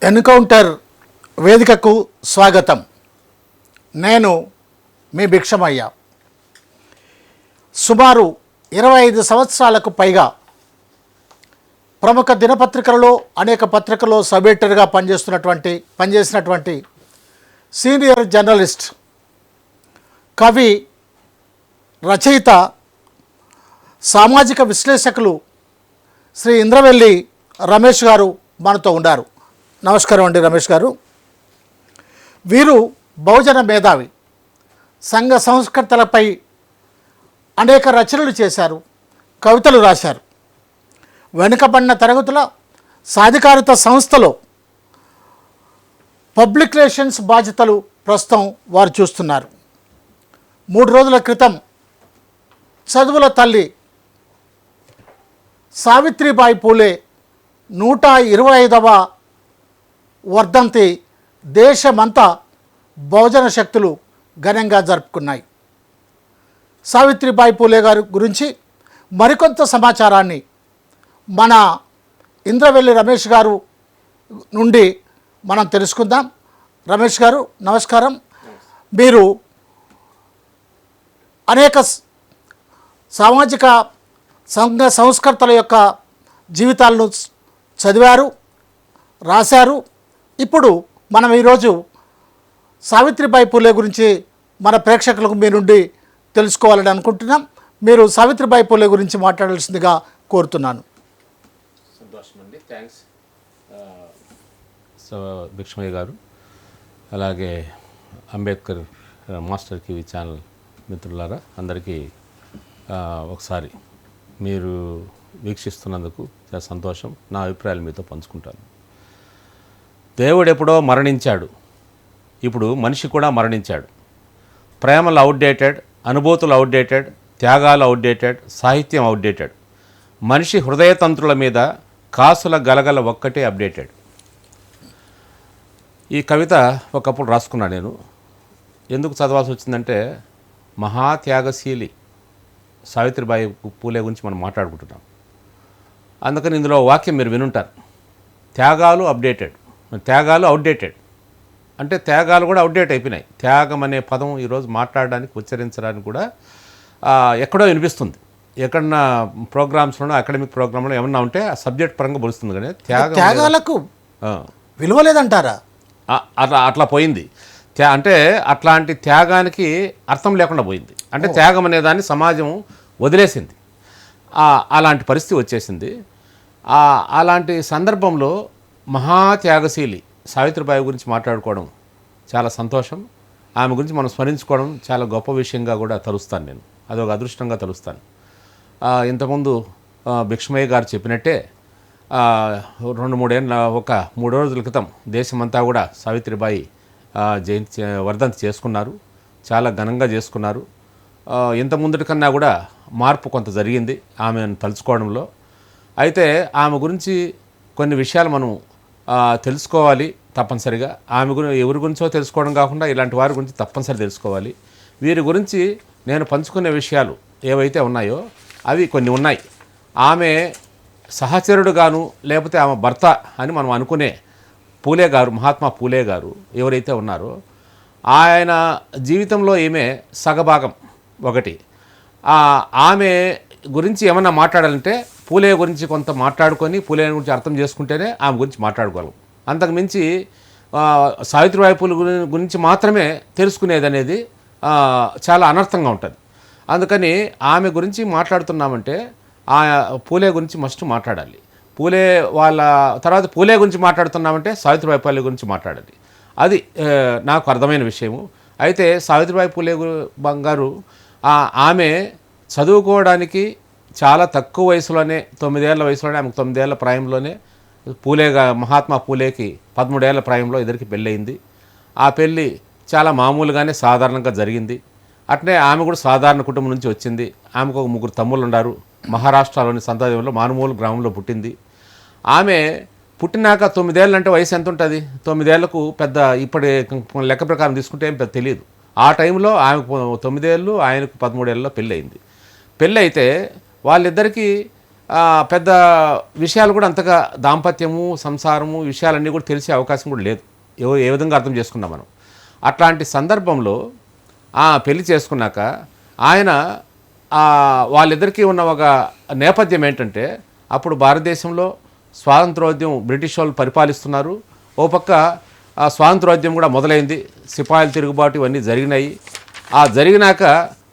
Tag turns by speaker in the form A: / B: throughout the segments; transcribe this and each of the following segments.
A: Encounter వేదికకు స్వాగతం. నేను మీ భిక్షమయ్య. సుమారు 25 సంవత్సరాలకు పైగా ప్రముఖ దినపత్రికలలో అనేక పత్రికల్లో సబ్ ఎడిటర్గా పనిచేసినటువంటి సీనియర్ జర్నలిస్ట్, కవి, రచయిత, సామాజిక విశ్లేషకులు శ్రీ ఇంద్రవెల్లి రమేష్ గారు మనతో ఉన్నారు. నమస్కారం అండి రమేష్ గారు. వీరు బహుజన మేధావి, సంఘ సంస్కర్తలపై అనేక రచనలు చేశారు, కవితలు రాశారు. వెనుకబడిన తరగతుల సాధికారత సంస్థలో పబ్లిక్ రిలేషన్స్ బాధ్యతలు ప్రస్తుతం వారు చూస్తున్నారు. 3 రోజుల క్రితం చదువుల తల్లి సావిత్రిబాయి పూలే 125వ వర్ధంతి దేశమంతా బహుజన శక్తులు ఘనంగా జరుపుకున్నాయి. సావిత్రిబాయి పూలే గారి గురించి మరికొంత సమాచారాన్ని మన ఇంద్రవెల్లి రమేష్ గారు నుండి మనం తెలుసుకుందాం. రమేష్ గారు నమస్కారం. మీరు అనేక సామాజిక సంఘ సంస్కర్తల యొక్క జీవితాలను చదివారు, రాశారు. ఇప్పుడు మనం ఈరోజు సావిత్రిబాయి పూలే గురించి మన ప్రేక్షకులకు మీ నుండి తెలుసుకోవాలని అనుకుంటున్నాం. మీరు సావిత్రిబాయి పూలే గురించి మాట్లాడాల్సిందిగా కోరుతున్నాను.
B: సంతోషం అండి, థ్యాంక్స్. సో భిక్షమయ్య గారు, అలాగే అంబేద్కర్ మాస్టర్ టీవీ ఛానల్ మిత్రులారా, అందరికీ ఒకసారి మీరు వీక్షిస్తున్నందుకు చాలా సంతోషం. నా అభిప్రాయాలు మీతో పంచుకుంటాను. దేవుడు ఎప్పుడో మరణించాడు, ఇప్పుడు మనిషి కూడా మరణించాడు. ప్రేమలు అవుట్డేటెడ్, అనుభూతులు అవుట్డేటెడ్, త్యాగాలు అవుట్డేటెడ్, సాహిత్యం అవుట్డేటెడ్. మనిషి హృదయతంత్రుల మీద కాసుల గలగల ఒక్కటే అప్డేటెడ్. ఈ కవిత ఒకప్పుడు రాసుకున్నాను నేను. ఎందుకు చదవాల్సి వచ్చిందంటే, మహాత్యాగశీలి సావిత్రిబాయి పూలే గురించి మనం మాట్లాడుకుంటున్నాం. అందుకని ఇందులో వాక్యం మీరు వినుంటారు, త్యాగాలు అప్డేటెడ్. త్యాగాలు అవుట్డేటెడ్ అంటే త్యాగాలు కూడా అవుట్డేట్ అయిపోయినాయి. త్యాగం అనే పదం ఈరోజు మాట్లాడడానికి, ఉచ్చరించడానికి కూడా ఎక్కడో వినిపిస్తుంది. ఎక్కడన్నా ప్రోగ్రామ్స్లోనో, అకాడమిక్ ప్రోగ్రాంలో ఏమన్నా ఉంటే ఆ సబ్జెక్ట్ పరంగా బలుస్తుంది. కానీ
A: త్యాగాలకు విలువ లేదంటారా?
B: అట్లా పోయింది. అంటే అట్లాంటి త్యాగానికి అర్థం లేకుండా పోయింది. అంటే త్యాగం అనే దాన్ని సమాజం వదిలేసింది. అలాంటి పరిస్థితి వచ్చేసింది. అలాంటి సందర్భంలో మహాత్యాగశీలి సావిత్రిబాయి గురించి మాట్లాడుకోవడం చాలా సంతోషం. ఆమె గురించి మనం స్మరించుకోవడం చాలా గొప్ప విషయంగా కూడా తలుస్తాను నేను. అదొక అదృష్టంగా తలుస్తాను. ఇంతకుముందు భిక్షమయ్య గారు చెప్పినట్టే 3 రోజుల క్రితం దేశమంతా కూడా సావిత్రిబాయి జయంతి వర్ధంతి చేసుకున్నారు. చాలా ఘనంగా చేసుకున్నారు. ఇంత ముందటి కన్నా కూడా మార్పు కొంత జరిగింది ఆమెను తలుచుకోవడంలో. అయితే ఆమె గురించి కొన్ని విషయాలు మనం తెలుసుకోవాలి తప్పనిసరిగా. ఆమె ఎవరి గురించో తెలుసుకోవడం కాకుండా ఇలాంటి వారి గురించి తప్పనిసరి తెలుసుకోవాలి. వీరి గురించి నేను పంచుకునే విషయాలు ఏవైతే ఉన్నాయో అవి కొన్ని ఉన్నాయి. ఆమె సహచరుడుగాను, లేకపోతే ఆమె భర్త అని మనం అనుకునే పూలే గారు, మహాత్మా పూలే గారు ఎవరైతే ఉన్నారో, ఆయన జీవితంలో ఈమె సగభాగం ఒకటి. ఆమె గురించి ఏమన్నా మాట్లాడాలంటే పూలే గురించి కొంత మాట్లాడుకొని, పూలే గురించి అర్థం చేసుకుంటేనే ఆమె గురించి మాట్లాడుకోగలం. అంతకుమించి సావిత్రిబాయి పూలే గురించి మాత్రమే తెలుసుకునేది అనేది చాలా అనర్థంగా ఉంటుంది. అందుకని ఆమె గురించి మాట్లాడుతున్నామంటే పూలే గురించి మస్ట్ మాట్లాడాలి. పూలే వాళ్ళ తర్వాత పూలే గురించి మాట్లాడుతున్నామంటే సావిత్రిబాయి పూలే గురించి మాట్లాడాలి. అది నాకు అర్థమైన విషయము. అయితే సావిత్రిబాయి పూలే గారు ఆమె చదువుకోవడానికి చాలా తక్కువ వయసులోనే, 9 ఏళ్ల వయసులోనే, ఆమెకు 9 ఏళ్ల ప్రాయంలోనే మహాత్మా పూలేకి 13 ఏళ్ల ప్రాయంలో ఇద్దరికి పెళ్ళయింది. ఆ పెళ్ళి చాలా మామూలుగానే సాధారణంగా జరిగింది. అట్నే ఆమె కూడా సాధారణ కుటుంబం నుంచి వచ్చింది. ఆమెకు ఒక 3 తమ్ముళ్ళు ఉన్నారు. మహారాష్ట్రలోని సంతానంలో మానుమూలు గ్రామంలో పుట్టింది. ఆమె పుట్టినాక 9 ఏళ్ళు అంటే వయసు ఎంత ఉంటుంది? 9 ఏళ్లకు పెద్ద ఇప్పటి లెక్క ప్రకారం తీసుకుంటే ఏం పెద్ద తెలియదు. ఆ టైంలో ఆమెకు 9 ఏళ్ళు, ఆయనకు 13 ఏళ్ళలో పెళ్ళి అయింది. పెళ్ళి అయితే వాళ్ళిద్దరికీ పెద్ద విషయాలు కూడా అంతగా దాంపత్యము సంసారము విషయాలన్నీ కూడా తెలిసే అవకాశం కూడా లేదు. ఏ విధంగా అర్థం చేసుకున్నాం మనం. అట్లాంటి సందర్భంలో పెళ్లి చేసుకున్నాక ఆయన వాళ్ళిద్దరికీ ఉన్న ఒక నేపథ్యం ఏంటంటే, అప్పుడు భారతదేశంలో స్వాతంత్రోద్యమం బ్రిటిష్ వాళ్ళు పరిపాలిస్తున్నారు. ఓ పక్క స్వాతంత్రోద్యమం కూడా మొదలైంది, సిపాయిల తిరుగుబాటు ఇవన్నీ జరిగినాయి. జరిగినాక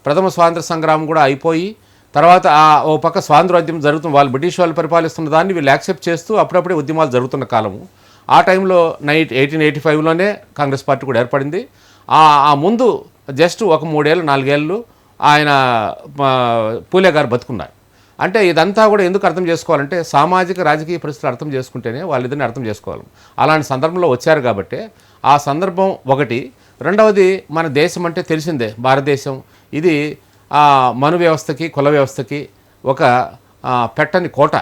B: ప్రథమ స్వాతంత్ర సంగ్రామం కూడా అయిపోయి తర్వాత ఓ పక్క స్వాతంత్రోద్యమం జరుగుతుంది. వాళ్ళు బ్రిటిష్ వాళ్ళు పరిపాలిస్తున్న దాన్ని వీళ్ళు యాక్సెప్ట్ చేస్తూ అప్పుడప్పుడే ఉద్యమాలు జరుగుతున్న కాలము. ఆ టైంలో 1885లోనే కాంగ్రెస్ పార్టీ కూడా ఏర్పడింది. ఆ ముందు జస్ట్ ఒక 3 ఏళ్ళు 4 ఏళ్ళు ఆయన పూలే గారు బతుకున్నారు. అంటే ఇదంతా కూడా ఎందుకు అర్థం చేసుకోవాలంటే, సామాజిక రాజకీయ పరిస్థితులు అర్థం చేసుకుంటేనే వాళ్ళిద్దరిని అర్థం చేసుకోవాలి. అలాంటి సందర్భంలో వచ్చారు కాబట్టి ఆ సందర్భం ఒకటి. రెండవది, మన దేశం అంటే తెలిసిందే, భారతదేశం ఇది మను వ్యవస్థకి కుల వ్యవస్థకి ఒక పెట్టని కోట.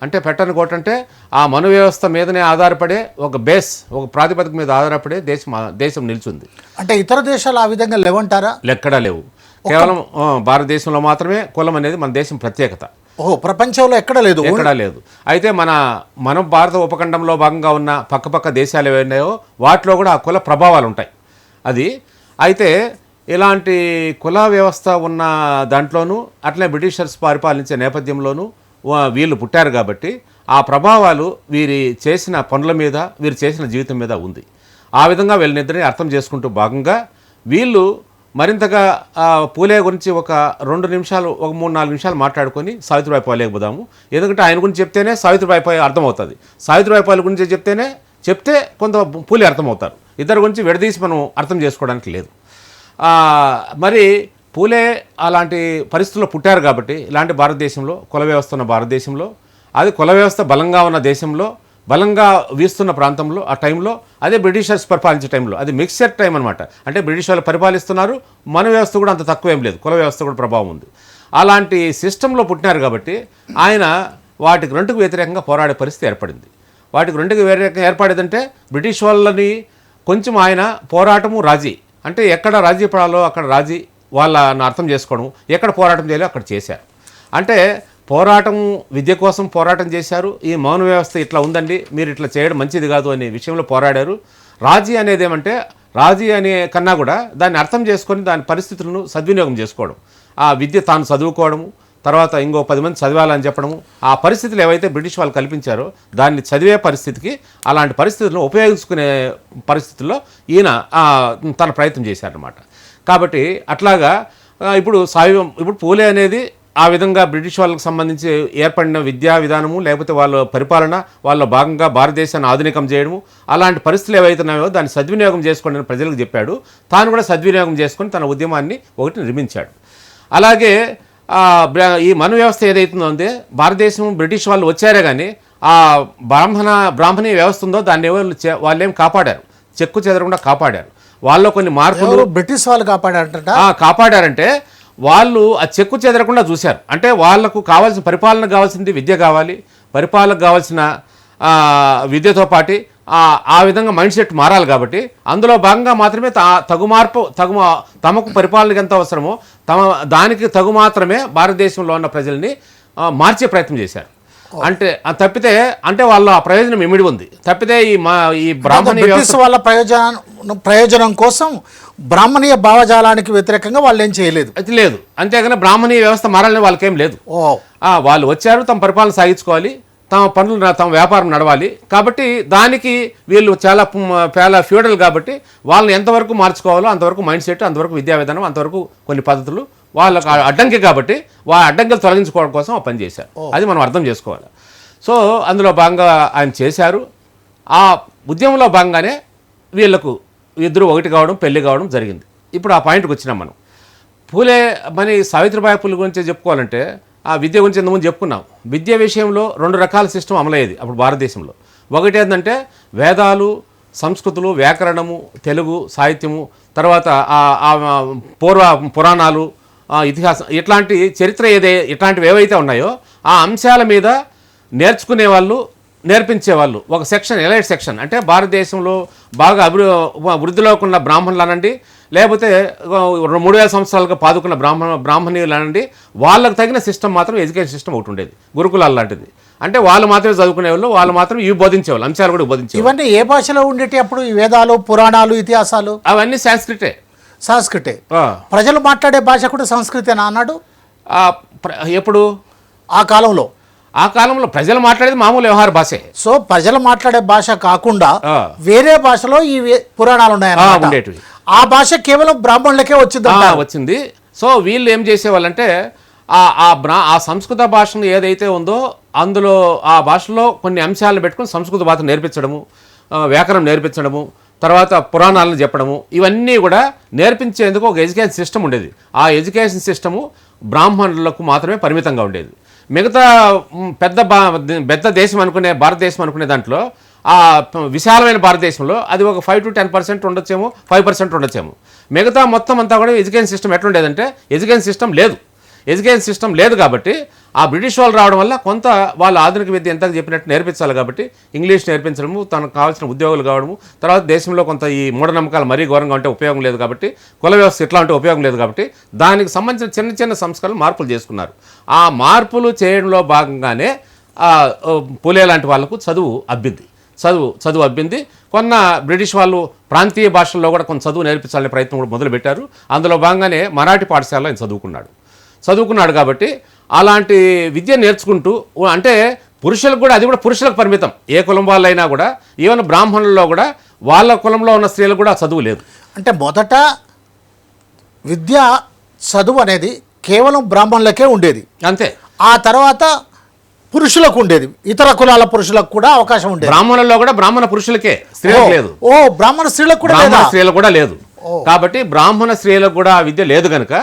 B: అంటే పెట్టని కోట అంటే ఆ మను వ్యవస్థ మీదనే ఆధారపడే ఒక బేస్, ఒక ప్రాతిపదిక మీద ఆధారపడే దేశం నిలిచింది.
A: అంటే ఇతర దేశాలు ఆ విధంగా లేవంటారా?
B: ఎక్కడా లేవు. కేవలం భారతదేశంలో మాత్రమే కులం అనేది మన దేశం ప్రత్యేకత.
A: ప్రపంచంలో ఎక్కడా లేదు. అయితే మనం భారత ఉపఖండంలో భాగంగా ఉన్న పక్కపక్క దేశాలు ఏవైనాయో వాటిలో కూడా ఆ కుల ప్రభావాలు ఉంటాయి. అయితే ఇలాంటి కుల వ్యవస్థ ఉన్న దాంట్లోనూ అట్లే బ్రిటిషర్స్ పరిపాలించే నేపథ్యంలోనూ వీళ్ళు పుట్టారు కాబట్టి ఆ ప్రభావాలు వీరి చేసిన పనుల మీద, వీరు చేసిన జీవితం మీద ఉంది. ఆ విధంగా వీళ్ళనిద్దరిని అర్థం చేసుకుంటూ భాగంగా వీళ్ళు మరింతగా పూలే గురించి ఒక 2 నిమిషాలు, ఒక 3-4 నిమిషాలు మాట్లాడుకొని సావిత్రిబాయి పూలేకి పోదాము. ఎందుకంటే ఆయన గురించి చెప్తేనే సావిత్రిబాయి పూలే అర్థమవుతుంది. సావిత్రిబాయి పూలే గురించి చెప్తే కొంత పూలే అర్థమవుతారు. ఇద్దరి గురించి విడదీసి మనం అర్థం చేసుకోవడానికి లేదు. మరి పూలే అలాంటి పరిస్థితుల్లో పుట్టారు కాబట్టి, ఇలాంటి భారతదేశంలో కుల వ్యవస్థ ఉన్న భారతదేశంలో, అది కుల వ్యవస్థ బలంగా ఉన్న దేశంలో, బలంగా వీస్తున్న ప్రాంతంలో, ఆ టైంలో అదే బ్రిటిషర్స్ పరిపాలించే టైంలో, అది మిక్సర్ టైం అనమాట. అంటే బ్రిటిష్ వాళ్ళు పరిపాలిస్తున్నారు, మన వ్యవస్థ కూడా అంత తక్కువేం లేదు, కుల వ్యవస్థ కూడా ప్రభావం ఉంది. అలాంటి సిస్టంలో పుట్టినారు కాబట్టి ఆయన వాటికి రెండుకు వ్యతిరేకంగా పోరాడే పరిస్థితి ఏర్పడింది. వాటికి రెండుకు వ్యతిరేకంగా ఏర్పడేదంటే బ్రిటిష్ వాళ్ళని కొంచెం ఆయన పోరాటము రాజీ, అంటే ఎక్కడ రాజీ పడాలో అక్కడ రాజీ, వాళ్ళని అర్థం చేసుకోవడం, ఎక్కడ పోరాటం చేయాలో అక్కడ చేశారు. అంటే పోరాటం విద్య కోసం పోరాటం చేశారు. ఈ మౌన వ్యవస్థ ఇట్లా ఉందండి, మీరు ఇట్లా చేయడం మంచిది కాదు అనే విషయంలో పోరాడారు. రాజీ అనేది ఏమంటే, రాజీ అనే కన్నా కూడా దాన్ని అర్థం చేసుకొని దాని పరిస్థితులను సద్వినియోగం చేసుకోవడం, ఆ విద్య తాను చదువుకోవడము, తర్వాత ఇంకో 10 మంది చదివాలని చెప్పడము, ఆ పరిస్థితులు ఏవైతే బ్రిటిష్ వాళ్ళు కల్పించారో దాన్ని చదివే పరిస్థితికి, అలాంటి పరిస్థితులను ఉపయోగించుకునే పరిస్థితుల్లో ఈయన తన ప్రయత్నం చేశారన్నమాట. కాబట్టి అట్లాగా ఇప్పుడు పూలే అనేది ఆ విధంగా బ్రిటిష్ వాళ్ళకి సంబంధించి ఏర్పడిన విద్యా విధానము, లేకపోతే వాళ్ళ పరిపాలన, వాళ్ళ భాగంగా భారతదేశాన్ని ఆధునికం చేయడము, అలాంటి పరిస్థితులు ఏవైతున్నాయో దాన్ని సద్వినియోగం చేసుకోండి అని ప్రజలకు చెప్పాడు. తాను కూడా సద్వినియోగం చేసుకొని తన ఉద్యమాన్ని ఒకటి నిర్మించాడు. అలాగే ఈ మను వ్యవస్థ ఏదైతుందో అంటే, భారతదేశం బ్రిటిష్ వాళ్ళు వచ్చారే కానీ ఆ బ్రాహ్మణీయ వ్యవస్థ ఉందో దాన్ని వాళ్ళేం కాపాడారు, చెక్కు చెదరకుండా కాపాడారు. వాళ్ళు కొన్ని మార్పులు బ్రిటిష్ వాళ్ళు
B: కాపాడారంటే వాళ్ళు ఆ చెక్కు చెదరకుండా చూశారు. అంటే వాళ్లకు కావాల్సిన పరిపాలన కావాల్సింది విద్య కావాలి, పరిపాలనకు కావాల్సిన విద్యతో పాటు ఆ విధంగా మైండ్ సెట్ మారాలి. కాబట్టి అందులో భాగంగా మాత్రమే తమకు పరిపాలనకి ఎంత అవసరమో దానికి తగు మాత్రమే భారతదేశంలో ఉన్న ప్రజల్ని మార్చే ప్రయత్నం చేశారు. అంటే తప్పితే అంటే వాళ్ళ ప్రయోజనం ఇమిడి ఉంది. తప్పితే ఈ బ్రాహ్మణీయ
A: వాళ్ళ ప్రయోజనం కోసం బ్రాహ్మణీయ భావజాలానికి వ్యతిరేకంగా వాళ్ళు ఏం చేయలేదు,
B: అది లేదు. అంతేగాని బ్రాహ్మణీయ వ్యవస్థ మారాలని వాళ్ళకేం లేదు. వాళ్ళు వచ్చారు, తమ పరిపాలన సాగించుకోవాలి, తమ పనులు తమ వ్యాపారం నడవాలి. కాబట్టి దానికి వీళ్ళు చాలా ఫ్యూడల్ కాబట్టి వాళ్ళని ఎంతవరకు మార్చుకోవాలో అంతవరకు మైండ్ సెట్, అంతవరకు విద్యా విధానం, అంతవరకు కొన్ని పద్ధతులు వాళ్ళకు అడ్డంకి కాబట్టి వాళ్ళ అడ్డంకిలు తొలగించుకోవడం కోసం ఆ పని చేశారు. అది మనం అర్థం చేసుకోవాలి. సో అందులో భాగంగా ఆయన చేశారు. ఆ ఉద్యమంలో భాగంగానే వీళ్ళకు ఇద్దరు ఒకటి కావడం, పెళ్లి కావడం జరిగింది. ఇప్పుడు ఆ పాయింట్కి వచ్చినాం మనం. పూలే మరి సావిత్రిబాయి పూలే గురించి చెప్పుకోవాలంటే ఆ విద్య గురించి ఎంతమంది చెప్పుకున్నాం. విద్య విషయంలో 2 రకాల సిస్టమ్ అమలయ్యేది అప్పుడు భారతదేశంలో. ఒకటి ఏంటంటే వేదాలు, సంస్కృతులు, వ్యాకరణము, తెలుగు సాహిత్యము, తర్వాత పురాణాలు, ఇతిహాసం, ఇట్లాంటి చరిత్ర ఇట్లాంటివి ఏవైతే ఉన్నాయో ఆ అంశాల మీద నేర్చుకునే వాళ్ళు
A: నేర్పించేవాళ్ళు ఒక సెక్షన్, ఎలైట్ సెక్షన్, అంటే భారతదేశంలో బాగా వృద్ధిలోకి ఉన్న బ్రాహ్మణులు అనండి, లేకపోతే 3000 సంవత్సరాలుగా పాదుకున్న బ్రాహ్మణీయులు అనండి, వాళ్ళకు తగిన సిస్టమ్ మాత్రం ఎడ్యుకేషన్ సిస్టమ్ ఒకటి ఉండేది, గురుకులాల లాంటిది. అంటే వాళ్ళు మాత్రమే చదువుకునేవాళ్ళు, వాళ్ళు మాత్రం ఇవి బోధించేవాళ్ళు, అంశాలు కూడా బోధించేవాళ్ళు.
C: ఇవన్నీ ఏ భాషలో ఉండేటి అప్పుడు? ఈ వేదాలు, పురాణాలు, ఇతిహాసాలు
A: అవన్నీ సంస్కృతే.
C: సంస్కృతే. ప్రజలు మాట్లాడే భాష కూడా సంస్కృతేనా అన్నాడు
A: ఎప్పుడు?
C: ఆ కాలంలో
A: ప్రజలు మాట్లాడేది మామూలు వ్యవహార భాషే.
C: సో ప్రజలు మాట్లాడే భాష కాకుండా వేరే భాషలో ఈ పురాణాలు ఉన్నాయి. ఆ భాష కేవలం బ్రాహ్మణులకే వచ్చింది.
A: సో వీళ్ళు ఏం చేసేవాళ్ళంటే ఆ సంస్కృత భాషను ఏదైతే ఉందో అందులో ఆ భాషలో కొన్ని అంశాలను పెట్టుకుని సంస్కృత భాష నేర్పించడము, వ్యాకరణం నేర్పించడము, తర్వాత పురాణాలను చెప్పడము, ఇవన్నీ కూడా నేర్పించేందుకు ఒక ఎడ్యుకేషన్ సిస్టమ్ ఉండేది. ఆ ఎడ్యుకేషన్ సిస్టము బ్రాహ్మణులకు మాత్రమే పరిమితంగా ఉండేది. మిగతా పెద్ద దేశం అనుకునే భారతదేశం అనుకునే దాంట్లో ఆ విశాలమైన భారతదేశంలో అది ఒక 5 to 10% ఉండొచ్చేమో, 5% ఉండొచ్చేమో. మిగతా మొత్తం అంతా కూడా ఎడ్యుకేషన్ సిస్టమ్ ఎట్లుండేదంటే ఎడ్యుకేషన్ సిస్టమ్ లేదు కాబట్టి ఆ బ్రిటిష్ వాళ్ళు రావడం వల్ల కొంత వాళ్ళ ఆధునిక విద్య ఎంత చెప్పినట్టు నేర్పించాలి కాబట్టి ఇంగ్లీష్ నేర్పించడము, తనకు కావాల్సిన ఉద్యోగులు కావడము, తర్వాత దేశంలో కొంత ఈ మూఢనమ్మకాలు మరీ ఘోరంగా ఉంటే ఉపయోగం లేదు కాబట్టి, కుల వ్యవస్థ ఇట్లా ఉంటే ఉపయోగం లేదు కాబట్టి దానికి సంబంధించిన చిన్న చిన్న సంస్కరణలు మార్పులు చేసుకున్నారు. ఆ మార్పులు చేయడంలో భాగంగానే పూలే లాంటి వాళ్ళకు చదువు అబ్బింది. కొన్న బ్రిటిష్ వాళ్ళు ప్రాంతీయ భాషల్లో కూడా కొంత చదువు నేర్పించాలనే ప్రయత్నం కూడా మొదలుపెట్టారు. అందులో భాగంగానే మరాఠీ పాఠశాలలో ఆయన చదువుకున్నాడు కాబట్టి అలాంటి విద్య నేర్చుకుంటూ, అంటే పురుషులకు కూడా, అది కూడా పురుషులకు పరిమితం, ఏ కులం వాళ్ళైనా కూడా, ఈవెన్ బ్రాహ్మణుల్లో కూడా వాళ్ళ కులంలో ఉన్న స్త్రీలకు కూడా చదువు లేదు.
C: అంటే మొదట చదువు అనేది కేవలం బ్రాహ్మణులకే ఉండేది,
A: అంతే.
C: ఆ తర్వాత పురుషులకు ఉండేది, ఇతర కులాల పురుషులకు కూడా అవకాశం ఉండేది.
A: బ్రాహ్మణుల్లో కూడా బ్రాహ్మణ పురుషులకే, స్త్రీలకు లేదు.
C: బ్రాహ్మణ స్త్రీలకు
A: కూడా లేదు. కాబట్టి బ్రాహ్మణ స్త్రీలకు కూడా ఆ విద్య లేదు కనుక,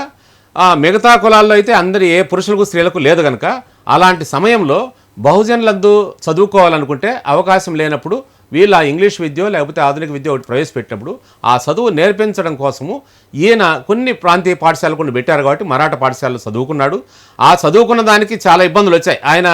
A: మిగతా కులాల్లో అయితే అందరి ఏ పురుషులకు స్త్రీలకు లేదు కనుక, అలాంటి సమయంలో బహుజనులందు చదువుకోవాలనుకుంటే అవకాశం లేనప్పుడు వీళ్ళు ఆ ఇంగ్లీష్ విద్య లేకపోతే ఆధునిక విద్య ఒకటి ప్రవేశపెట్టినప్పుడు ఆ చదువు నేర్పించడం కోసము ఈయన కొన్ని ప్రాంతీయ పాఠశాలలు కొన్ని పెట్టారు కాబట్టి మరాఠా పాఠశాలలో చదువుకున్నాడు. ఆ చదువుకున్న దానికి చాలా ఇబ్బందులు వచ్చాయి. ఆయన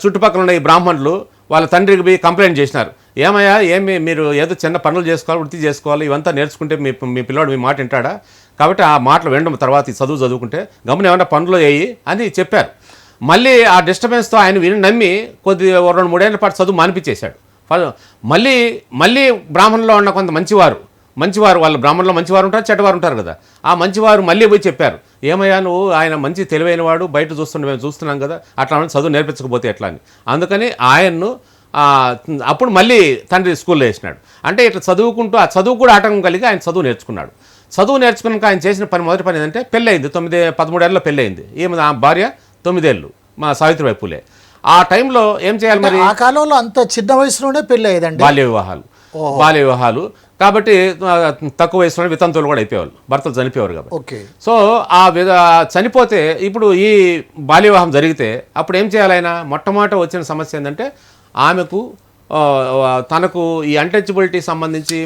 A: చుట్టుపక్కల ఉన్న ఈ బ్రాహ్మణులు వాళ్ళ తండ్రికి పోయి కంప్లైంట్ చేసినారు, ఏమయ్యా మీరు ఏదో చిన్న పనులు చేసుకోవాలి, వృత్తి చేసుకోవాలి, ఇవంతా నేర్చుకుంటే మీ పిల్లోడు మీ మాట వింటాడా, కాబట్టి ఆ మాటలు వినడం తర్వాత ఈ చదువుకుంటే గమనం ఏమన్నా పనులు వేయి అని చెప్పారు. మళ్ళీ ఆ డిస్టర్బెన్స్తో ఆయన నమ్మి 2-3 ఏళ్ల పాటు చదువు మానిపించేశాడు. మళ్ళీ బ్రాహ్మణుల్లో ఉన్న కొంత మంచివారు వాళ్ళ బ్రాహ్మణుల్లో మంచివారు ఉంటారు, చెడ్డవారు ఉంటారు కదా, ఆ మంచివారు మళ్ళీ పోయి చెప్పారు, ఏమయ్యా నువ్వు ఆయన మంచి తెలివైన వాడు, బయట మేము చూస్తున్నాం కదా, అట్లా చదువు నేర్పించకపోతే ఎట్లా అని. అందుకని ఆయన్ను అప్పుడు మళ్ళీ తండ్రి స్కూల్లో వేసినాడు. అంటే ఇట్లా చదువుకుంటూ ఆ చదువు కూడా ఆటంకం కలిగి ఆయన చదువు నేర్చుకున్నాడు. చదువు నేర్చుకున్నాక ఆయన చేసిన మొదటి పని ఏంటంటే పెళ్ళయింది. 13 ఏళ్ళలో పెళ్ళయింది. ఆ భార్య 9 ఏళ్ళు, మా సావిత్రిబాయి పూలే. ఆ టైంలో ఏం చేయాలి మరి?
C: ఆ కాలంలో అంత చిన్న వయసులోనే పెళ్ళి అయ్యేదండి,
A: బాల్య వివాహాలు కాబట్టి తక్కువ వయసులోనే వితంతువులు కూడా అయిపోయేవాళ్ళు, భర్తలు చనిపోయేవారు కాబట్టి. సో చనిపోతే ఇప్పుడు ఈ బాల్య వివాహం జరిగితే అప్పుడు ఏం చేయాలి? ఆయన మొట్టమొదట వచ్చిన సమస్య ఏంటంటే ఆమెకు తనకు ఈ అన్టచబిలిటీ సంబంధించి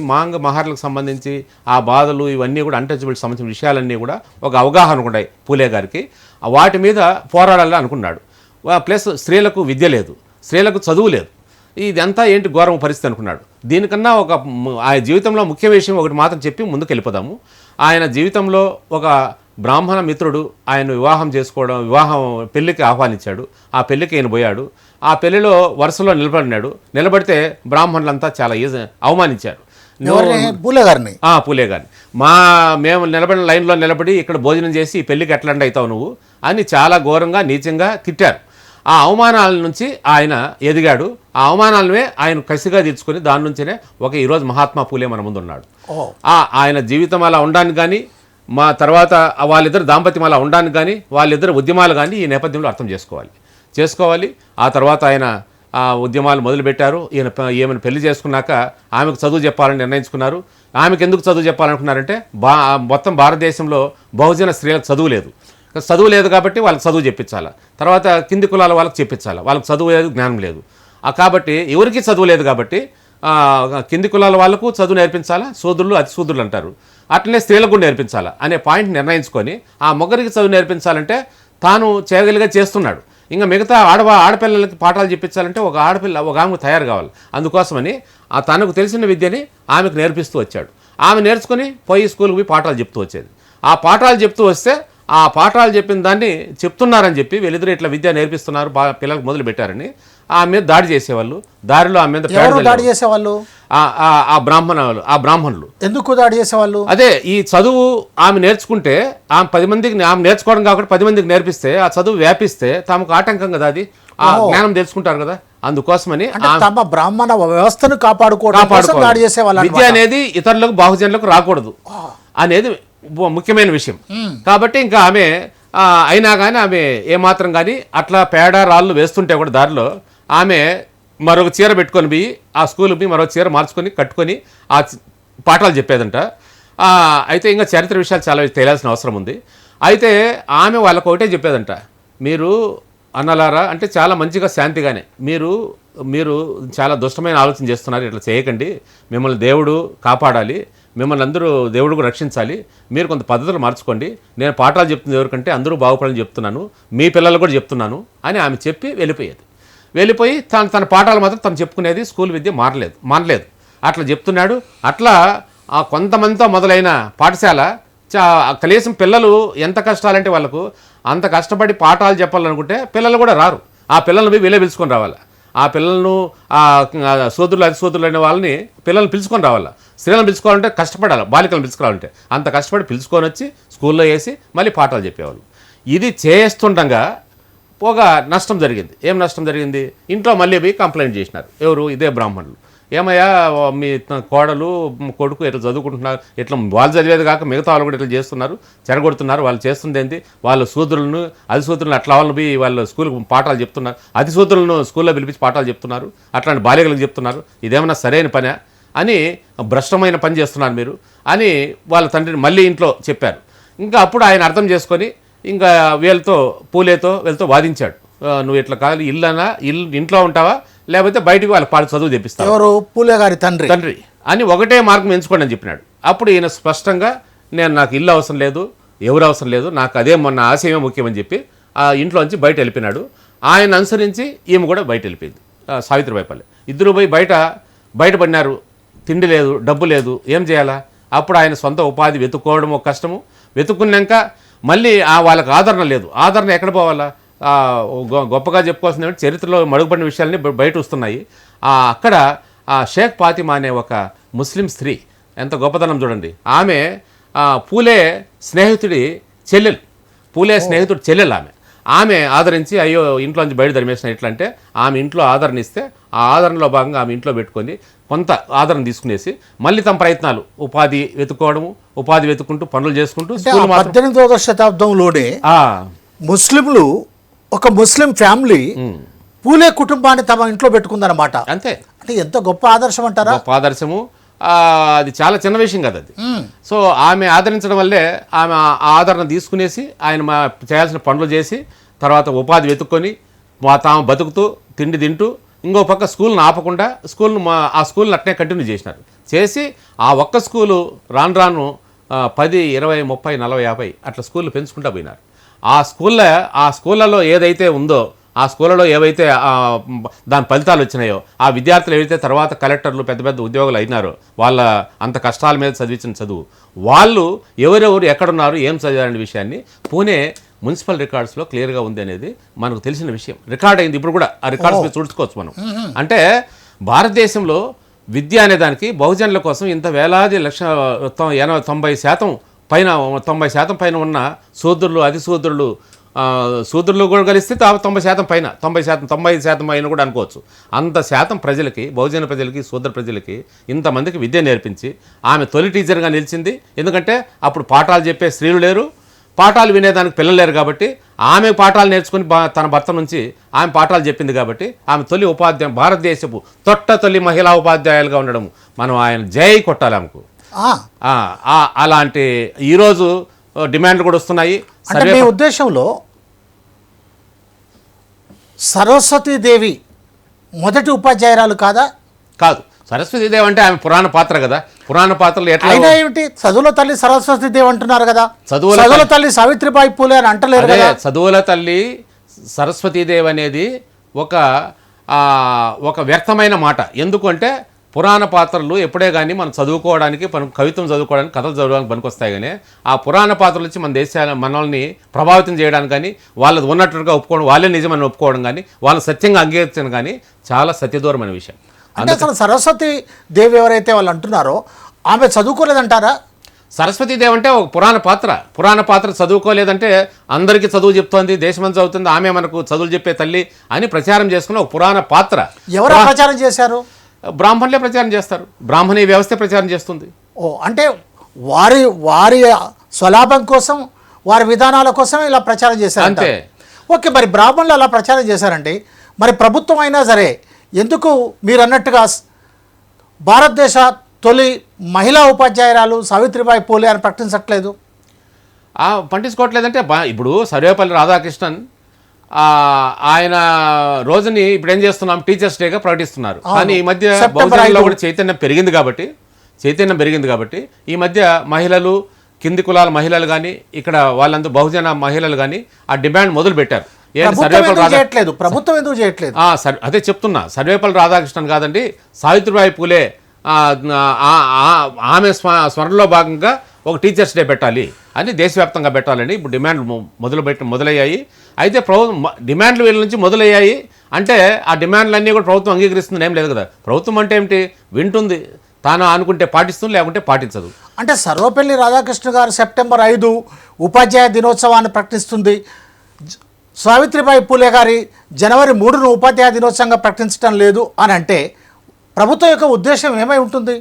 A: మహర్లకు సంబంధించి ఆ బాధలు ఇవన్నీ కూడా అన్టచబిలిటీ సంబంధించిన విషయాలన్నీ కూడా ఒక అవగాహన ఉన్నాయి పూలే గారికి. వాటి మీద పోరాడాలని అనుకున్నాడు. ప్లస్ స్త్రీలకు విద్య లేదు, స్త్రీలకు చదువు లేదు, ఇదంతా ఏంటి ఘోరం పరిస్థితి అనుకున్నాడు. దీనికన్నా ఆయన జీవితంలో ముఖ్య విషయం ఒకటి మాత్రం చెప్పి ముందుకు వెళ్ళిపోదాము. ఆయన జీవితంలో ఒక బ్రాహ్మణ మిత్రుడు ఆయన వివాహం పెళ్లికి ఆహ్వానించాడు. ఆ పెళ్లికి ఆయన పోయాడు. ఆ పెళ్లిలో వరుసలో నిలబడితే బ్రాహ్మణులంతా చాలా అవమానించారు
C: పూలే గారిని.
A: మేము నిలబడిన లైన్లో నిలబడి ఇక్కడ భోజనం చేసి ఈ పెళ్లికి ఎట్లాంటి అవుతావు నువ్వు అని చాలా ఘోరంగా నీచంగా తిట్టారు. ఆ అవమానాల నుంచి ఆయన ఎదిగాడు. ఆ అవమానాలనే ఆయన కసిగా తీర్చుకొని దాని నుంచినే ఈరోజు మహాత్మా పూలే మన ముందు ఉన్నాడు. ఆయన జీవితం అలా ఉండడానికి కానీ, మా తర్వాత వాళ్ళిద్దరు దాంపత్యం అలా ఉండడానికి కానీ, వాళ్ళిద్దరు ఉద్యమాలు కానీ ఈ నేపథ్యంలో అర్థం చేసుకోవాలి. ఆ తర్వాత ఆయన ఆ ఉద్యమాలు మొదలుపెట్టారు. ఈమెను పెళ్లి చేసుకున్నాక ఆమెకు చదువు చెప్పాలని నిర్ణయించుకున్నారు. ఆమెకు ఎందుకు చదువు చెప్పాలనుకున్నారంటే మొత్తం భారతదేశంలో బహుజన స్త్రీలకు చదువు లేదు కాబట్టి వాళ్ళకి చదువు చెప్పించాలి. తర్వాత కింది కులాల వాళ్ళకి చెప్పించాలి. వాళ్ళకి చదువు లేదు, జ్ఞానం లేదు. కాబట్టి ఎవరికి చదువు లేదు కాబట్టి కింది కులాల వాళ్ళకు చదువు నేర్పించాలా, శూద్రులు అతి శూద్రులు అంటారు, అట్లనే స్త్రీలకు కూడా నేర్పించాలా అనే పాయింట్ నిర్ణయించుకొని ఆ ముగ్గురికి చదువు నేర్పించాలంటే తాను చేయగలిగా చేస్తున్నాడు.
B: ఇంకా మిగతా ఆడపిల్లలకి పాఠాలు చెప్పించాలంటే ఒక ఆమెకు తయారు కావాలి. అందుకోసమని తనకు తెలిసిన విద్యని ఆమెకు నేర్పిస్తూ వచ్చాడు. ఆమె నేర్చుకుని పోయి స్కూల్కి పోయి పాఠాలు చెప్తూ వచ్చేది. ఆ పాఠాలు చెప్తూ వస్తే ఆ పాఠాలు చెప్పిన దాన్ని చెప్తున్నారని చెప్పి వీళ్ళిద్దరూ ఇట్లా విద్య నేర్పిస్తున్నారు పిల్లలకు మొదలు పెట్టారని ఆమె మీద దాడి చేసేవాళ్ళు. దారిలో ఆమె మీద
C: దాడి చేసేవాళ్ళు
B: ఆ బ్రాహ్మణులు
C: ఎందుకు దాడి చేసేవాళ్ళు?
B: అదే ఈ చదువు ఆమె నేర్చుకుంటే ఆమె 10 మందికి ఆమె నేర్చుకోవడం కాకుండా 10 మందికి నేర్పిస్తే ఆ చదువు వ్యాపిస్తే తమకు ఆటంకం కదా, అది ఆ జ్ఞానం తెలుసుకుంటారు కదా. అందుకోసమని
C: తమ బ్రాహ్మణ వ్యవస్థను కాపాడుకోవడం దాడి చేసేవాళ్ళు.
B: విద్య అనేది ఇతరులకు బాహుజనులకు రాకూడదు అనేది ముఖ్యమైన విషయం. కాబట్టి ఇంకా ఆమె అయినా కానీ ఆమె ఏమాత్రం కానీ అట్లా పేడ రాళ్ళు వేస్తుంటే కూడా దారిలో ఆమె మరొక చీర పెట్టుకొని పోయి ఆ స్కూల్కి పోయి మరొక చీర మార్చుకొని కట్టుకొని ఆ పాఠాలు చెప్పేదంట. అయితే ఇంకా చరిత్ర విషయాలు చాలా తెలియాల్సిన అవసరం ఉంది. అయితే ఆమె వాళ్ళకు ఒకటే చెప్పేదంట, మీరు అన్నలారా అంటే చాలా మంచిగా శాంతిగానే మీరు చాలా దుష్టమైన ఆలోచన చేస్తున్నారు, ఇట్లా చేయకండి, మిమ్మల్ని దేవుడు కాపాడాలి, మిమ్మల్ని అందరూ దేవుడు రక్షించాలి, మీరు కొంత పద్ధతులు మార్చుకోండి, నేను పాఠాలు చెప్తుంది ఎవరికంటే అందరూ బాగుపడాలని చెప్తున్నాను, మీ పిల్లలు కూడా చెప్తున్నాను అని ఆమె చెప్పి వెళ్ళిపోయి తన పాఠాలు మాత్రం తను చెప్పుకునేది. స్కూల్ విద్య మానలేదు. అట్లా చెప్తున్నాడు. అట్లా కొంతమందితో మొదలైన పాఠశాల కనీసం పిల్లలు ఎంత కష్టాలంటే వాళ్ళకు అంత కష్టపడి పాఠాలు చెప్పాలనుకుంటే పిల్లలు కూడా రారు. ఆ పిల్లల్ని వీళ్ళే పిలుచుకొని రావాలి. ఆ పిల్లలను సోదరులు అతిసోదరులు అనే వాళ్ళని పిల్లల్ని పిలుచుకొని రావాలి. స్త్రీలను పిలుచుకోవాలంటే కష్టపడాలి, బాలికలను పిలుచుకోవాలంటే అంత కష్టపడి పిలుచుకొని వచ్చి స్కూల్లో వేసి మళ్ళీ పాఠాలు చెప్పేవాళ్ళు. ఇది చేస్తుండగా ఒక నష్టం జరిగింది. ఏం నష్టం జరిగింది? ఇంట్లో మళ్ళీ పోయి కంప్లైంట్ చేసినారు. ఎవరు? ఇదే బ్రాహ్మణులు. ఏమయ్యా మీ కోడలు కొడుకు ఇట్లా చదువుకుంటున్నారు, ఇట్లా వాళ్ళు చదివేది కాక మిగతా వాళ్ళు కూడా ఇట్లా చేస్తున్నారు, చెరగొడుతున్నారు, వాళ్ళు చేస్తుంది ఏంటి, వాళ్ళ సూదులను అతిసూదులను అట్లా వాళ్ళని పోయి వాళ్ళ స్కూల్కి పాఠాలు చెప్తున్నారు, అతిసూదులను స్కూల్లో పిలిపించి పాఠాలు చెప్తున్నారు, అట్లాంటి బాలికలకు చెప్తున్నారు, ఇదేమన్నా సరైన పనే అని భ్రష్టమైన పని చేస్తున్నారు మీరు అని వాళ్ళ తండ్రిని మళ్ళీ ఇంట్లో చెప్పారు. ఇంకా అప్పుడు ఆయన అర్థం చేసుకొని ఇంకా వీళ్ళతో వాదించాడు. నువ్వు ఇట్లా కాదు, ఇంట్లో ఉంటావా లేకపోతే బయటికి వాళ్ళ చదువు తెప్పిస్తావు,
C: ఎవరు? పూలే గారి తండ్రి
B: అని ఒకటే మార్గం ఎంచుకోండి అని చెప్పినాడు. అప్పుడు ఈయన స్పష్టంగా నాకు ఇల్లు అవసరం లేదు, ఎవరు అవసరం లేదు, నాకు అదే మొన్న ఆశయమే ముఖ్యమని చెప్పి ఆ ఇంట్లోంచి బయట వెళ్ళిపోయినాడు. ఆయన అనుసరించి ఈమె కూడా బయట వెళ్ళిపోయింది, సావిత్రిబాయి పల్లె. ఇద్దరు పోయి బయటపడినారు. తిండి లేదు, డబ్బు లేదు, ఏం చేయాలా? అప్పుడు ఆయన సొంత ఉపాధి వెతుక్కోవడం ఒక కష్టము. వెతుక్కున్నాక మళ్ళీ వాళ్ళకి ఆదరణ లేదు. ఆదరణ ఎక్కడ పోవాలా? గొప్పగా చెప్పుకోవాల్సిన చరిత్రలో మరుగుపడిన విషయాలని బయట వస్తున్నాయి. అక్కడ షేక్ ఫాతిమా అనే ఒక ముస్లిం స్త్రీ, ఎంత గొప్పతనం చూడండి. ఆమె పూలే స్నేహితుడి చెల్లెలు, ఆమె ఆదరించి అయ్యో ఇంట్లోంచి బయట ధర్మేసిన ఎట్లా అంటే ఆమె ఇంట్లో ఆదరణ ఇస్తే ఆ ఆదరణలో భాగంగా ఆమె ఇంట్లో పెట్టుకొని కొంత ఆదరణ తీసుకునేసి మళ్ళీ తమ ప్రయత్నాలు ఉపాధి వెతుక్కుంటూ పనులు చేసుకుంటూ
C: 18వ శతాబ్దంలోనే ముస్లింలు ఒక ముస్లిం ఫ్యామిలీ పూలే కుటుంబాన్ని తమ ఇంట్లో పెట్టుకుందన్నమాట.
B: అంతే.
C: అంటే ఎంత గొప్ప ఆదర్శం అంటారా?
B: గొప్ప ఆదర్శము. అది చాలా చిన్న విషయం కదా అది. సో ఆమె ఆదరించడం వల్లే ఆమె ఆదరణ తీసుకునేసి ఆయన చేయాల్సిన పనులు చేసి తర్వాత ఉపాధి వెతుక్కొని తాము బతుకుతూ తిండి తింటూ ఇంకో పక్క స్కూల్ని ఆపకుండా ఆ స్కూల్ని అట్నే కంటిన్యూ చేసి ఆ ఒక్క స్కూలు రాను 10, 20, 30, 40, 50 అట్లా స్కూళ్ళు పెంచుకుంటూ పోయినారు. ఆ స్కూళ్ళలో ఏదైతే ఉందో ఆ స్కూళ్ళలో ఏవైతే దాని ఫలితాలు వచ్చినాయో ఆ విద్యార్థులు ఏవైతే తర్వాత కలెక్టర్లు పెద్ద పెద్ద ఉద్యోగులు అయినారో వాళ్ళ అంత కష్టాల మీద చదివించిన చదువు వాళ్ళు ఎవరెవరు ఎక్కడున్నారు ఏం చదివారనే విషయాన్ని పూణే మున్సిపల్ రికార్డ్స్లో క్లియర్గా ఉంది అనేది మనకు తెలిసిన విషయం. రికార్డ్ అయింది. ఇప్పుడు కూడా ఆ రికార్డ్స్ మీద చూసుకోవచ్చు మనం. అంటే భారతదేశంలో విద్య అనే దానికి బహుజనుల కోసం ఇంత వేలాది 90% పైన ఉన్న సోదరులు అతిసోదరులు సూదుర్లు కూడా కలిస్తే 90% పైన 95% పైన కూడా అనుకోవచ్చు. అంత శాతం ప్రజలకి, బహుజన ప్రజలకి, సూద్ర ప్రజలకి ఇంతమందికి విద్య నేర్పించి ఆమె తొలి టీచర్గా నిలిచింది. ఎందుకంటే అప్పుడు పాఠాలు చెప్పే స్త్రీలు లేరు, పాఠాలు వినేదానికి పిల్లలు లేరు. కాబట్టి ఆమె పాఠాలు నేర్చుకుని తన భర్త నుంచి ఆమె పాఠాలు చెప్పింది. కాబట్టి ఆమె తొలి భారతదేశపు తొలి మహిళా ఉపాధ్యాయులుగా ఉండడం మనం ఆయన జై కొట్టాలి ఆమెకు. అలాంటి ఈరోజు డిమాండ్లు కూడా వస్తున్నాయి.
C: అంటే మీ ఉద్దేశంలో సరస్వతీదేవి మొదటి ఉపాధ్యాయురాలు కాదా?
B: కాదు. సరస్వతీదేవి అంటే ఆమె పురాణ పాత్ర కదా. పురాణ పాత్రలు ఎట్లా
C: ఏమిటి? చదువుల తల్లి సరస్వతీదేవి అంటున్నారు కదా. చదువుల తల్లి సావిత్రిబాయి పూలే అని అంటలేరు కదా.
B: చదువుల తల్లి
A: సరస్వతీదేవి అనేది ఒక ఒక వ్యర్థమైన మాట. ఎందుకంటే పురాణ పాత్రలు ఎప్పుడే కానీ మనం చదువుకోవడానికి కవిత్వం చదువుకోవడానికి కథలు చదవడానికి పనికొస్తాయి. కానీ ఆ పురాణ పాత్రలు వచ్చి మన దేశాల మనల్ని ప్రభావితం చేయడానికి కానీ వాళ్ళది ఉన్నట్టుగా ఒప్పుకోవడం, వాళ్ళే నిజమని ఒప్పుకోవడం కానీ వాళ్ళని సత్యంగా అంగీకరించడం కానీ చాలా సత్యదూరమైన విషయం.
C: అంటే అసలు సరస్వతి దేవి ఎవరైతే వాళ్ళు అంటున్నారో ఆమె చదువుకోలేదంటారా?
A: సరస్వతీదేవి అంటే ఒక పురాణ పాత్ర చదువుకోలేదంటే అందరికీ చదువు చెప్తోంది, దేశమంతా చదువుతుంది, ఆమె మనకు చదువులు చెప్పే తల్లి అని ప్రచారం చేసుకున్న ఒక పురాణ పాత్ర.
C: ఎవరు ప్రచారం చేశారు?
A: బ్రాహ్మణులే ప్రచారం చేస్తారు, బ్రాహ్మణీ వ్యవస్థ ప్రచారం చేస్తుంది.
C: అంటే వారి వారి స్వలాభం కోసం, వారి విధానాల కోసం ఇలా ప్రచారం చేశారు
A: అంతే.
C: ఓకే, మరి బ్రాహ్మణులు అలా ప్రచారం చేశారండి, మరి ప్రభుత్వం అయినా సరే ఎందుకు మీరు అన్నట్టుగా భారతదేశ తొలి మహిళా ఉపాధ్యాయురాలు సావిత్రిబాయి పూలే అని ప్రకటించట్లేదు?
A: పట్టించుకోవట్లేదంటే ఇప్పుడు సర్వేపల్లి రాధాకృష్ణన్ ఆయన రోజుని ఇప్పుడు ఏం చేస్తున్నాం, టీచర్స్ డేగా ప్రకటిస్తున్నారు. కానీ ఈ మధ్య బహుజనుల్లో కూడా చైతన్యం పెరిగింది కాబట్టి ఈ మధ్య మహిళలు, కింది కులాల మహిళలు కానీ, ఇక్కడ వాళ్ళందరూ బహుజన మహిళలు కానీ ఆ డిమాండ్ మొదలు పెట్టారు.
C: ప్రభుత్వం ఎందుకు చేయట్లేదు?
A: అదే చెప్తున్నా, సర్వేపల్లి రాధాకృష్ణన్ కాదండి, సావిత్రిబాయి పూలే ఆమె స్మరణలో భాగంగా ఒక టీచర్స్ డే పెట్టాలి అని దేశవ్యాప్తంగా పెట్టాలని ఇప్పుడు డిమాండ్లు మొదలయ్యాయి. అయితే డిమాండ్లు వీళ్ళ నుంచి మొదలయ్యాయి అంటే ఆ డిమాండ్లన్నీ కూడా ప్రభుత్వం అంగీకరిస్తుంది ఏం లేదు కదా. ప్రభుత్వం అంటే ఏమిటి, వింటుంది, తాను అనుకుంటే పాటిస్తుంది, లేకుంటే పాటించదు.
C: అంటే సర్వపల్లి రాధాకృష్ణ గారు సెప్టెంబర్ 5 ఉపాధ్యాయ దినోత్సవాన్ని ప్రకటిస్తుంది, సావిత్రిబాయి పూలే గారి జనవరి 3ను ఉపాధ్యాయ దినోత్సవంగా ప్రకటించడం లేదు అని అంటే ప్రభుత్వం యొక్క ఉద్దేశం ఏమై ఉంటుంది?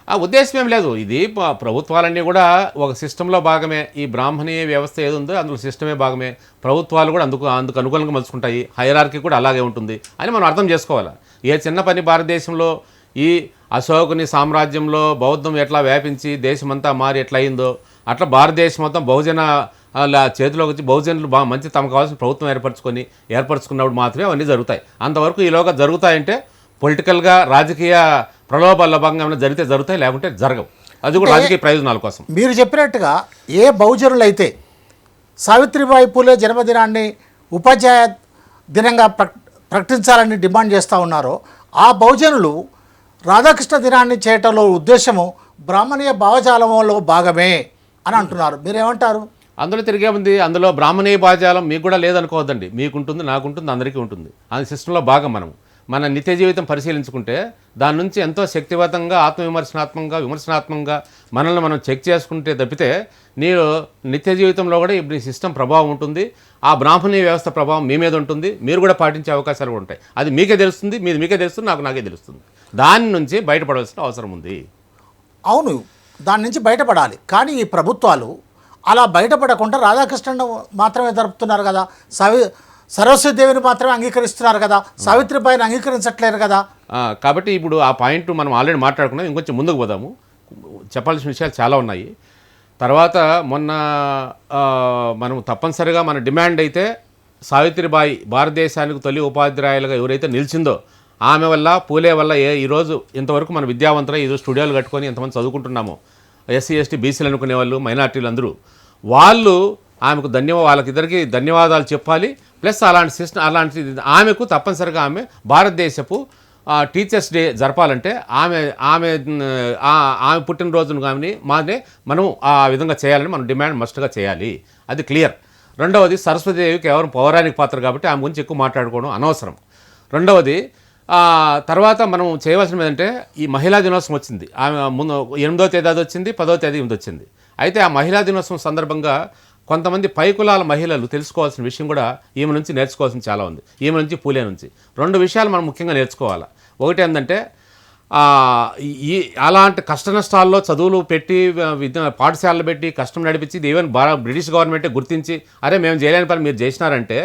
A: ఆ ఉద్దేశం ఏం లేదు. ఇది ప్రభుత్వాలన్నీ కూడా ఒక సిస్టంలో భాగమే. ఈ బ్రాహ్మణీయ వ్యవస్థ ఏది ఉందో అందులో సిస్టమే భాగమే. ప్రభుత్వాలు కూడా అందుకు అనుకూలంగా మలుచుకుంటాయి. హైరార్కీ కూడా అలాగే ఉంటుంది అని మనం అర్థం చేసుకోవాలి. ఏ చిన్న పని భారతదేశంలో ఈ అశోకుని సామ్రాజ్యంలో బౌద్ధం ఎట్లా వ్యాపించి దేశమంతా మారి ఎట్లా అయిందో అట్లా భారతదేశం మొత్తం బహుజన చేతిలోకి వచ్చి బహుజనులు మంచి తమకు కావాల్సిన ప్రభుత్వం ఏర్పరచుకున్నప్పుడు మాత్రమే అవన్నీ జరుగుతాయి. అంతవరకు ఈలోగా జరుగుతాయంటే పొలిటికల్గా రాజకీయ ప్రలోభాల భాగంగా ఏమైనా జరుగుతాయి, లేకుంటే జరగవు. అది కూడా రాజకీయ ప్రయోజనాల కోసం.
C: మీరు చెప్పినట్టుగా ఏ బహుజనులైతే సావిత్రిబాయి పూలే జన్మదినాన్ని ఉపాధ్యాయ దినంగా ప్రకటించాలని డిమాండ్ చేస్తూ ఉన్నారో ఆ బహుజనులు రాధాకృష్ణ దినాన్ని చేయటంలో ఉద్దేశము బ్రాహ్మణీయ భావజాలంలో భాగమే అని అంటున్నారు. మీరేమంటారు?
A: అందులో తిరిగే ఉంది. అందులో బ్రాహ్మణీయ భావజాలం మీకు కూడా లేదనుకోవద్దండి. మీకుంటుంది, నాకుంటుంది, అందరికీ ఉంటుంది. అది సిస్టంలో భాగం. మన నిత్య జీవితం పరిశీలించుకుంటే దాని నుంచి ఎంతో శక్తివంతంగా విమర్శనాత్మకంగా మనల్ని మనం చెక్ చేసుకుంటే తప్పితే నీరు నిత్య జీవితంలో కూడా ఇప్పుడు ఈ సిస్టమ్ ప్రభావం ఉంటుంది. ఆ బ్రాహ్మణీయ వ్యవస్థ ప్రభావం మీ మీద ఉంటుంది. మీరు కూడా పాటించే అవకాశాలు కూడా ఉంటాయి. అది మీకే తెలుస్తుంది, మీకే తెలుస్తుంది, నాకే తెలుస్తుంది. దాని నుంచి బయటపడవలసిన అవసరం ఉంది.
C: అవును, దాని నుంచి బయటపడాలి. కానీ ఈ ప్రభుత్వాలు అలా బయటపడకుండా రాధాకృష్ణను మాత్రమే జరుపుతున్నారు కదా, సరస్వతీదేవిని మాత్రమే అంగీకరిస్తున్నారు కదా, సావిత్రిబాయిని అంగీకరించట్లేరు కదా.
A: కాబట్టి ఇప్పుడు ఆ పాయింట్ మనం ఆల్రెడీ మాట్లాడుకున్నాం. ఇంకొంచెం ముందుకు పోదాము. చెప్పాల్సిన విషయాలు చాలా ఉన్నాయి. తర్వాత మొన్న మనం తప్పనిసరిగా మన డిమాండ్ అయితే సావిత్రిబాయి భారతదేశానికి తొలి ఉపాధ్యాయులుగా ఎవరైతే నిలిచిందో ఆమె వల్ల, పూలే వల్ల ఈరోజు ఇంతవరకు మన విద్యావంతులు ఈరోజు స్టూడియోలు కట్టుకొని ఎంతమంది చదువుకుంటున్నామో, ఎస్సీ ఎస్టీ బీసీలు అనుకునే వాళ్ళు, మైనార్టీలు అందరూ వాళ్ళు ఆమెకు వాళ్ళకిద్దరికి ధన్యవాదాలు చెప్పాలి. ప్లస్ అలాంటి ఆమెకు తప్పనిసరిగా ఆమె భారతదేశపు టీచర్స్ డే జరపాలంటే ఆమె పుట్టినరోజును కానీ మనం ఆ విధంగా చేయాలని మనం డిమాండ్ మస్ట్గా చేయాలి. అది క్లియర్. రెండవది, సరస్వతీదేవి కేవలం పౌరాణిక పాత్ర కాబట్టి ఆమె గురించి ఎక్కువ మాట్లాడుకోవడం అనవసరం. రెండవది, తర్వాత మనం చేయవలసినది ఏంటంటే ఈ మహిళా దినోత్సవం వచ్చింది. ఆమె ముందు 8వ తేదీ అది వచ్చింది, 10వ తేదీ ఇది వచ్చింది. అయితే ఆ మహిళా దినోత్సవం సందర్భంగా కొంతమంది పై కులాల మహిళలు తెలుసుకోవాల్సిన విషయం కూడా ఈమె నుంచి నేర్చుకోవాల్సిన చాలా ఉంది. ఈమె నుంచి, పూలే నుంచి 2 విషయాలు మనం ముఖ్యంగా నేర్చుకోవాలి. ఒకటి ఏంటంటే అలాంటి కష్ట నష్టాల్లో చదువులు పెట్టి పాఠశాలలు పెట్టి కష్టం నడిపించి ఈవెన్ బ్రిటిష్ గవర్నమెంటే గుర్తించి అరే మేము చేయలేని పని మీరు చేసినారంటే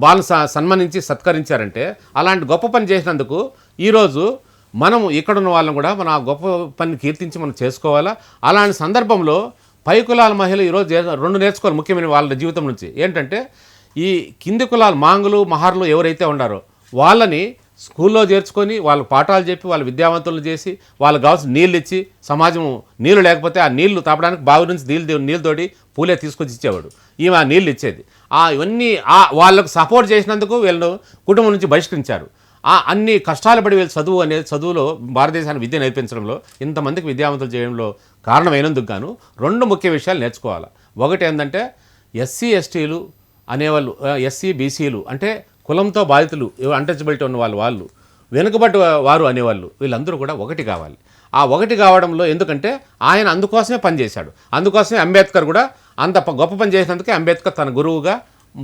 A: వాళ్ళని సన్మానించి సత్కరించారంటే అలాంటి గొప్ప పని చేసినందుకు ఈరోజు మనం ఇక్కడున్న వాళ్ళని కూడా మన ఆ గొప్ప పని కీర్తించి మనం చేసుకోవాలా. అలాంటి సందర్భంలో పై కులాల మహిళలు ఈరోజు 2 నేర్చుకోవాలి ముఖ్యమైన వాళ్ళ జీవితం నుంచి. ఏంటంటే ఈ కింది కులాల మాంగులు, మహార్లు ఎవరైతే ఉన్నారో వాళ్ళని స్కూల్లో చేర్చుకొని వాళ్ళ పాఠాలు చెప్పి వాళ్ళ విద్యావంతులు చేసి వాళ్ళకి కావాల్సిన నీళ్ళు ఇచ్చి, సమాజం నీళ్ళు లేకపోతే ఆ నీళ్లు తాపడానికి బావి నుంచి నీళ్ళు తోడి పూలే తీసుకొచ్చి ఇచ్చేవాడు, ఈమె ఆ నీళ్ళు ఇచ్చేది. ఇవన్నీ వాళ్ళకు సపోర్ట్ చేసినందుకు వీళ్ళను కుటుంబం నుంచి బహిష్కరించారు. అన్ని కష్టాలు పడి వీళ్ళు చదువులో భారతదేశానికి విద్య నేర్పించడంలో, ఇంతమందికి విద్యావంతులు చేయడంలో కారణమైనందుకు గాను 2 ముఖ్య విషయాలు నేర్చుకోవాలి. ఒకటి ఏంటంటే ఎస్సీ ఎస్టీలు అనేవాళ్ళు, ఎస్సీ బీసీలు అంటే కులంతో బాధితులు, అన్టచబిలిటీ ఉన్న వాళ్ళు వెనుకబడి వారు అనేవాళ్ళు, వీళ్ళందరూ కూడా ఒకటి కావాలి. ఆ ఒకటి కావడంలో ఎందుకంటే ఆయన అందుకోసమే పనిచేశాడు. అందుకోసమే అంబేద్కర్ కూడా అంత గొప్ప పని చేసినందుకే అంబేద్కర్ తన గురువుగా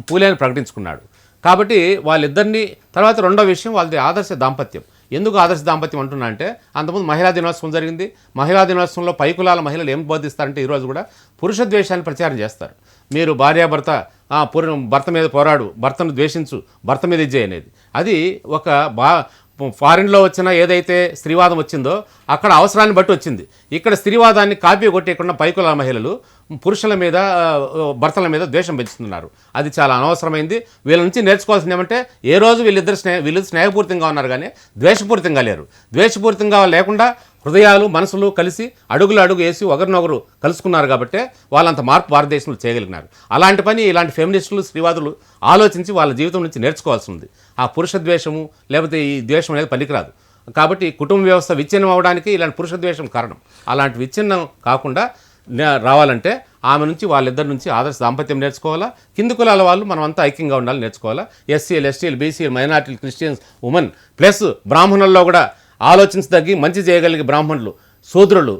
A: పూలేని ప్రకటించుకున్నాడు. కాబట్టి వాళ్ళిద్దరినీ తర్వాత రెండో విషయం వాళ్ళది ఆదర్శ దాంపత్యం. ఎందుకు ఆదర్శ దాంపత్యం అంటున్నా అంటే, అంతకుముందు మహిళా దినోత్సవం జరిగింది. మహిళా దినోత్సవంలో పైకులాల మహిళలు ఏం బోధిస్తారంటే ఈరోజు కూడా పురుష ద్వేషాన్ని ప్రచారం చేస్తారు. మీరు భార్యాభర్త భర్త మీద పోరాడు, భర్తను ద్వేషించు, భర్త మీద ఇజ్జే అనేది. అది ఒక ఫారిన్లో వచ్చిన ఏదైతే స్త్రీవాదం వచ్చిందో అక్కడ అవసరాన్ని బట్టి వచ్చింది. ఇక్కడ స్త్రీవాదాన్ని కాపీ కొట్టేయకుండా పైకుల మహిళలు పురుషుల మీద, భర్తల మీద ద్వేషం పెంచుతున్నారు. అది చాలా అనవసరమైంది. వీళ్ళ నుంచి నేర్చుకోవాల్సింది ఏమంటే, ఏ రోజు వీళ్ళు స్నేహపూరితంగా ఉన్నారు కానీ ద్వేషపూరితంగా లేరు. ద్వేషపూరితంగా లేకుండా హృదయాలు మనసులు కలిసి అడుగు వేసి ఒకరినొకరు కలుసుకున్నారు కాబట్టి వాళ్ళంత మార్పు భారతదేశంలో చేయగలిగినారు. అలాంటి పని ఇలాంటి ఫెమినిస్టులు, స్త్రీవాదులు ఆలోచించి వాళ్ళ జీవితం నుంచి నేర్చుకోవాల్సి ఉంది. ఆ పురుష ద్వేషము లేకపోతే ఈ ద్వేషం అనేది పనికిరాదు. కాబట్టి కుటుంబ వ్యవస్థ విచ్ఛిన్నం అవడానికి ఇలాంటి పురుష ద్వేషం కారణం. అలాంటి విచ్ఛిన్నం కాకుండా రావాలంటే ఆమె నుంచి వాళ్ళిద్దరి నుంచి ఆదర్శ దాంపత్యం నేర్చుకోవాలా. కింది కులాల వాళ్ళు మనం అంతా ఐక్యంగా ఉండాలి నేర్చుకోవాలా. ఎస్సీలు, ఎస్టీలు, బీసీలు, మైనార్టీలు, క్రిస్టియన్స్, ఉమెన్ ప్లస్ బ్రాహ్మణుల్లో కూడా ఆలోచించదగ్గి మంచి చేయగలిగే బ్రాహ్మణులు, శూద్రులు,